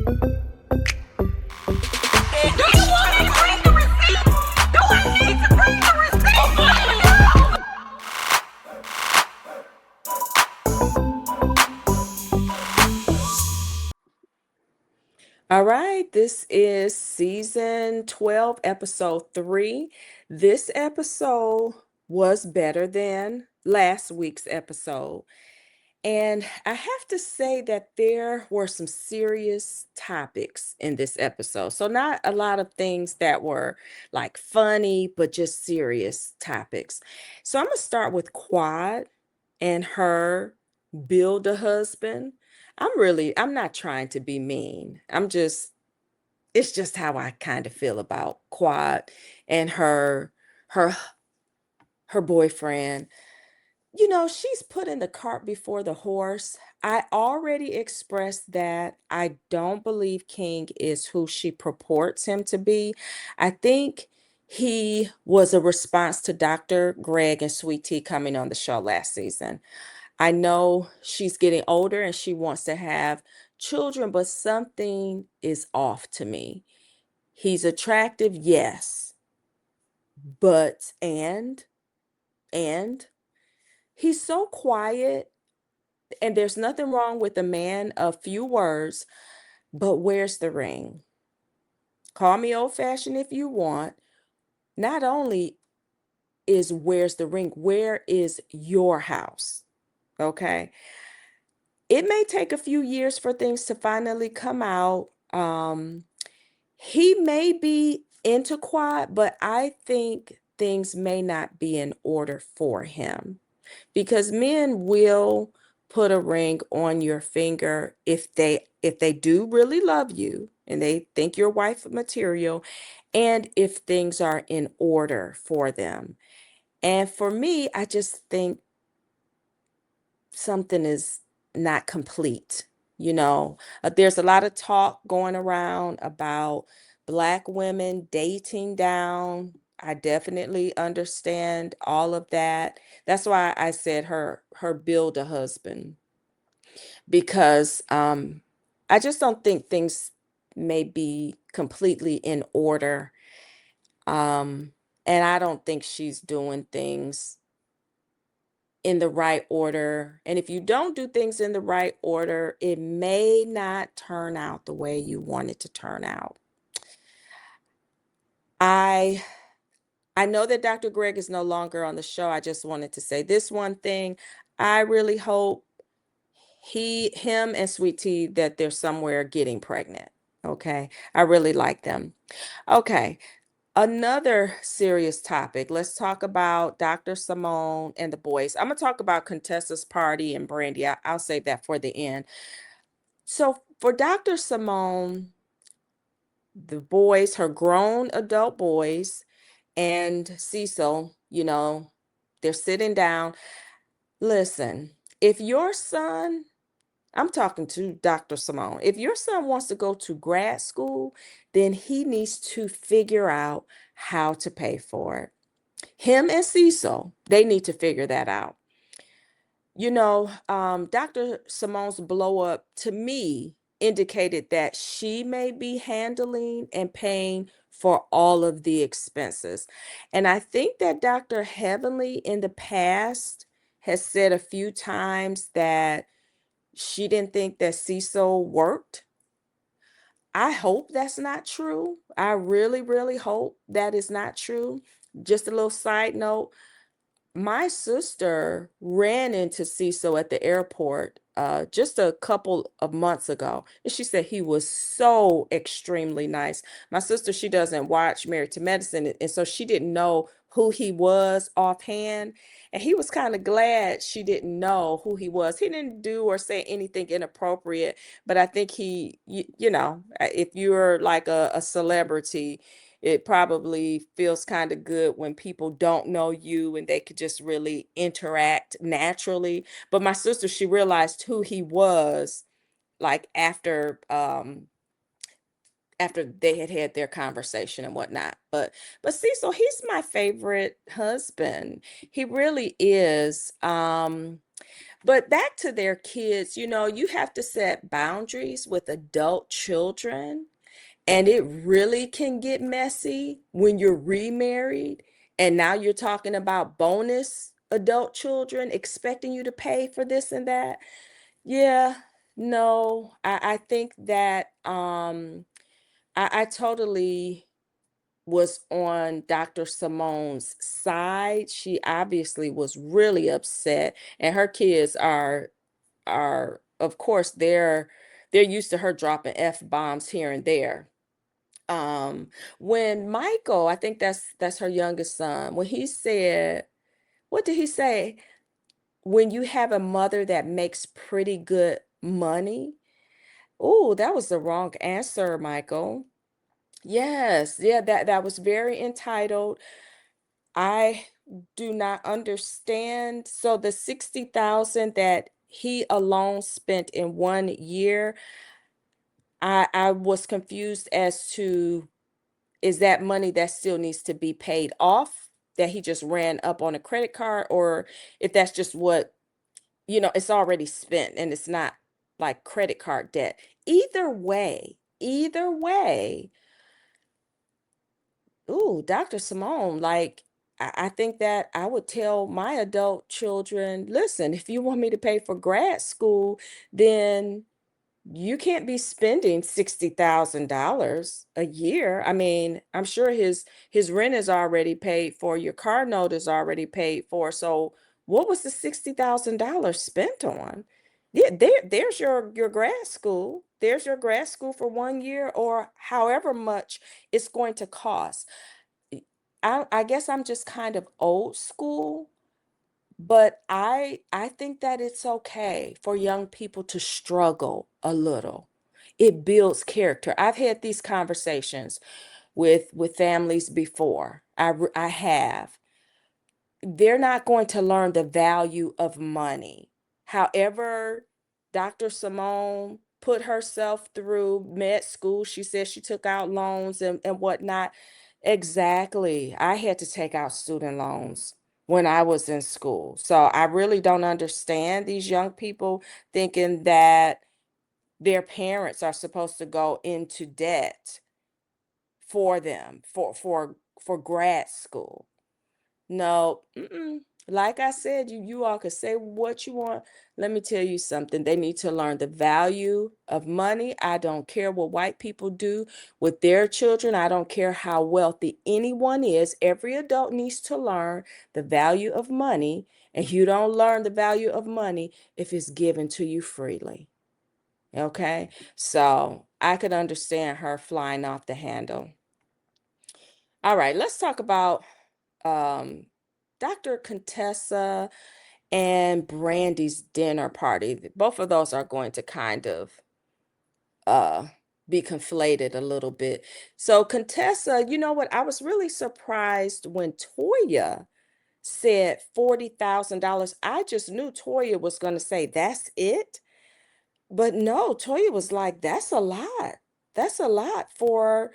Do you want me to bring the receipt? Do I need to bring the receipt? All right, this is season 12, episode 3. This episode was better than last week's episode. And I have to say that there were some serious topics in this episode. So, not a lot of things that were like funny, but just serious topics. So, I'm going to start with Quad and her build a husband. I'm not trying to be mean. It's just how I kind of feel about Quad and her, her boyfriend. She's putting the cart before the horse. I already expressed that I don't believe King is who she purports him to be. I think he was a response to Dr. Greg and Sweet Tea coming on the show last season. I know she's getting older and she wants to have children, but something is off to me. He's attractive, yes, but and he's so quiet. And there's nothing wrong with a man of few words, but where's the ring? Call me old fashioned if you want. Not only is where's the ring, where is your house? Okay. It may take a few years for things to finally come out. He may be into quiet, but I think things may not be in order for him because men will put a ring on your finger if they do really love you and they think you're wife material, and if things are in order for them. And for me, I just think something is not complete. There's a lot of talk going around about Black women dating down. I definitely understand all of that. That's why I said her build a husband, because I just don't think things may be completely in order. And I don't think she's doing things in the right order. And if you don't do things in the right order, it may not turn out the way you want it to turn out. I I know that Dr. Greg is no longer on the show. I just wanted to say this one thing. I really hope him and Sweet Tea that they're somewhere getting pregnant. Okay. I really like them. Okay. Another serious topic. Let's talk about Dr. Simone and the boys. I'm going to talk about Contessa's party and Brandy. I'll save that for the end. So, for Dr. Simone, the boys, her grown adult boys, and Cecil, they're sitting down. Listen, if your son, I'm talking to Dr. Simone, if your son wants to go to grad school, then he needs to figure out how to pay for it. Him and Cecil, they need to figure that out. Dr. Simone's blow up to me indicated that she may be handling and paying for all of the expenses. And I think that Dr. Heavenly in the past has said a few times that she didn't think that Cecil worked. I hope that's not true. I really, really hope that is not true. Just a little side note, my sister ran into Cecil at the airport just a couple of months ago, and she said he was so extremely nice. My sister, she doesn't watch Married to Medicine, and so she didn't know who he was offhand. And he was kind of glad she didn't know who he was. He didn't do or say anything inappropriate, but I think if you're like a celebrity, it probably feels kind of good when people don't know you and they could just really interact naturally. But my sister, she realized who he was like after they had had their conversation and whatnot. But Cecil, he's my favorite husband. He really is. But back to their kids, you have to set boundaries with adult children, and it really can get messy when you're remarried and now you're talking about bonus adult children expecting you to pay for this and that. Yeah, no, I think that I totally was on Dr. Simone's side. She obviously was really upset, and her kids are of course they're used to her dropping F-bombs here and there. Um, when Michael, I think that's her youngest son, when he said, what did he say? When you have a mother that makes pretty good money. Oh, that was the wrong answer, Michael. Yes, yeah, that was very entitled. I do not understand. So the 60,000 that he alone spent in 1 year, I was confused as to, is that money that still needs to be paid off that he just ran up on a credit card, or if that's just what, it's already spent and it's not like credit card debt. Either way, ooh, Dr. Simone, like, I think that I would tell my adult children, listen, if you want me to pay for grad school, then you can't be spending $60,000 a year. I mean, I'm sure his rent is already paid for, your car note is already paid for. So what was the $60,000 spent on? Yeah, there's your grad school. There's your grad school for 1 year or however much it's going to cost. I guess I'm just kind of old school, but I think that it's okay for young people to struggle a little. It builds character. I've had these conversations with families before. I have. They're not going to learn the value of money. However, Dr. Simone put herself through med school. She said she took out loans and whatnot. Exactly. I had to take out student loans when I was in school. So I really don't understand these young people thinking that their parents are supposed to go into debt for them for grad school. No, like I said, you all could say what you want. Let me tell you something. They need to learn the value of money. I don't care what white people do with their children. I don't care how wealthy anyone is. Every adult needs to learn the value of money, and you don't learn the value of money if it's given to you freely. Okay? So, I could understand her flying off the handle. All right, let's talk about um, Dr. Contessa and Brandy's dinner party. Both of those are going to kind of uh, be conflated a little bit. So, Contessa, you know what? I was really surprised when Toya said $40,000. I just knew Toya was going to say, that's it. But no, Toya was like, that's a lot. That's a lot for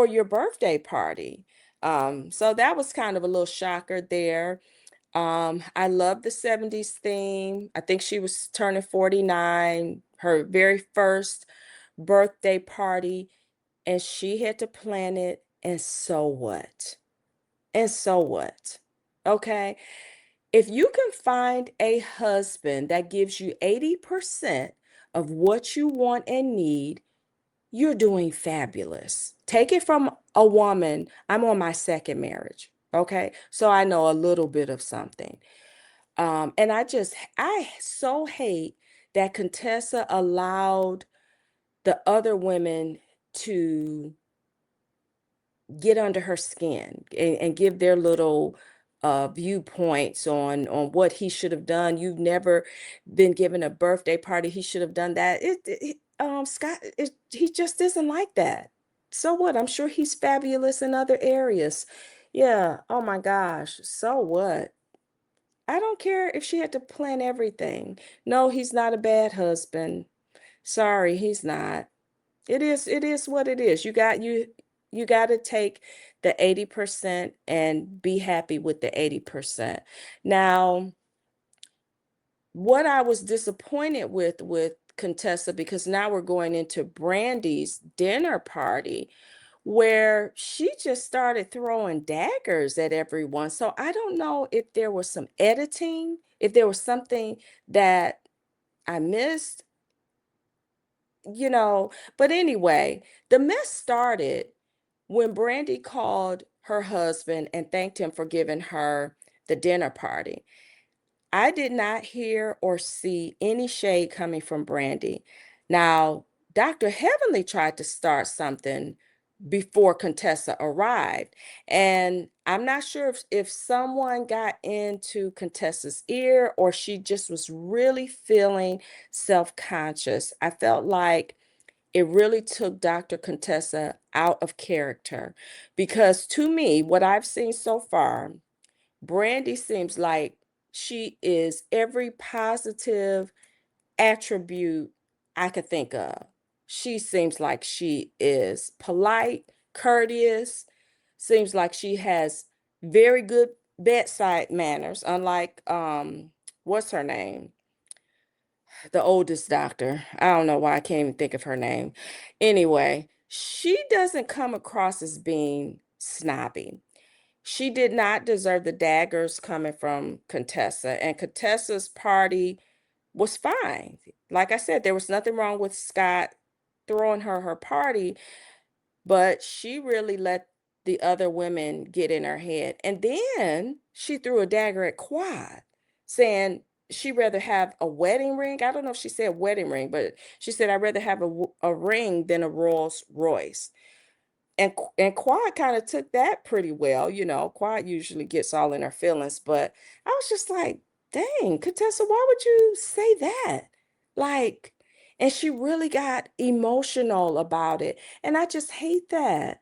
your birthday party. So that was kind of a little shocker there. I love the 70s theme. I think she was turning 49, her very first birthday party, and she had to plan it. And so what? And so what? Okay. If you can find a husband that gives you 80% of what you want and need, you're doing fabulous. Take it from a woman. I'm on my second marriage. Okay. So I know a little bit of something. And I so hate that Contessa allowed the other women to get under her skin and give their little viewpoints on what he should have done. You've never been given a birthday party. He should have done that. Scott, he just isn't like that. So what? I'm sure he's fabulous in other areas. Yeah. Oh my gosh. So what? I don't care if she had to plan everything. No, he's not a bad husband. Sorry, he's not. It is what it is. You got to take the 80% and be happy with the 80%. Now, what I was disappointed with Contessa, because now we're going into Brandy's dinner party, where she just started throwing daggers at everyone. So I don't know if there was some editing, if there was something that I missed, you know. But anyway, the mess started when Brandy called her husband and thanked him for giving her the dinner party. I did not hear or see any shade coming from Brandy. Now, Dr. Heavenly tried to start something before Contessa arrived. And I'm not sure if someone got into Contessa's ear or she just was really feeling self-conscious. I felt like it really took Dr. Contessa out of character, because to me, what I've seen so far, Brandy seems like she is every positive attribute I could think of. She seems like she is polite, courteous, seems like she has very good bedside manners, unlike what's her name? The oldest doctor. I don't know why I can't even think of her name. Anyway, she doesn't come across as being snobby. She did not deserve the daggers coming from Contessa, and Contessa's party was fine. Like I said, there was nothing wrong with Scott throwing her party, but she really let the other women get in her head. And then she threw a dagger at Quad, saying she'd rather have a wedding ring. I don't know if she said wedding ring, but she said, I'd rather have a ring than a Rolls Royce. And Quad kind of took that pretty well. Quad usually gets all in her feelings, but I was just like, dang, Contessa, why would you say that? Like, and she really got emotional about it. And I just hate that.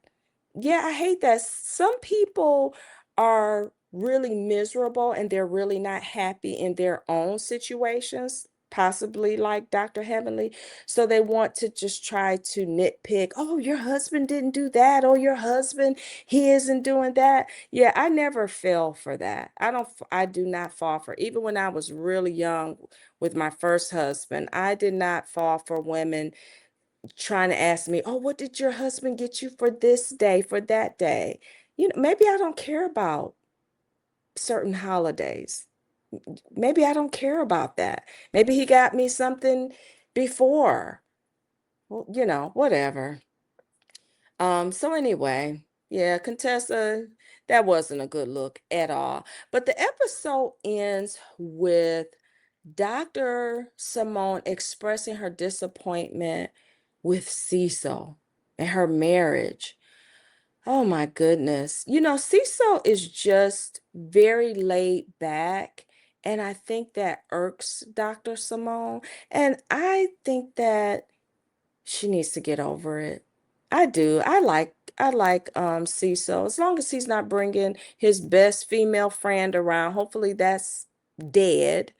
Yeah, I hate that. Some people are really miserable and they're really not happy in their own situations, possibly like Dr. Heavenly. So they want to just try to nitpick, oh, your husband didn't do that, or your husband, he isn't doing that. Yeah, I never fell for that. I do not fall for, even when I was really young with my first husband, I did not fall for women trying to ask me, oh, what did your husband get you for this day, for that day? Maybe I don't care about certain holidays. Maybe I don't care about that. Maybe he got me something before. Well, whatever. So anyway, yeah, Contessa, that wasn't a good look at all. But the episode ends with Dr. Simone expressing her disappointment with Cecil and her marriage. Oh my goodness. Cecil is just very laid back, and I think that irks Dr. Simone. And I think that she needs to get over it. I do. I like Cecil, as long as he's not bringing his best female friend around. Hopefully that's dead,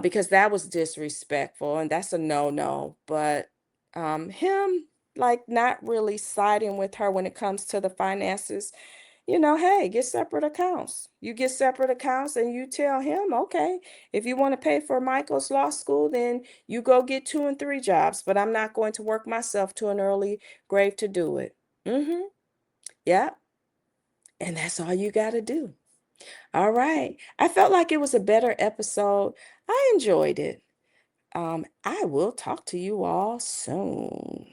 because that was disrespectful and that's a no-no. But him, like, not really siding with her when it comes to the finances, hey, get separate accounts. You get separate accounts and you tell him, okay, if you want to pay for Michael's law school, then you go get 2 and 3 jobs, but I'm not going to work myself to an early grave to do it. Mm-hmm. Yeah. And that's all you got to do. All right. I felt like it was a better episode. I enjoyed it. I will talk to you all soon.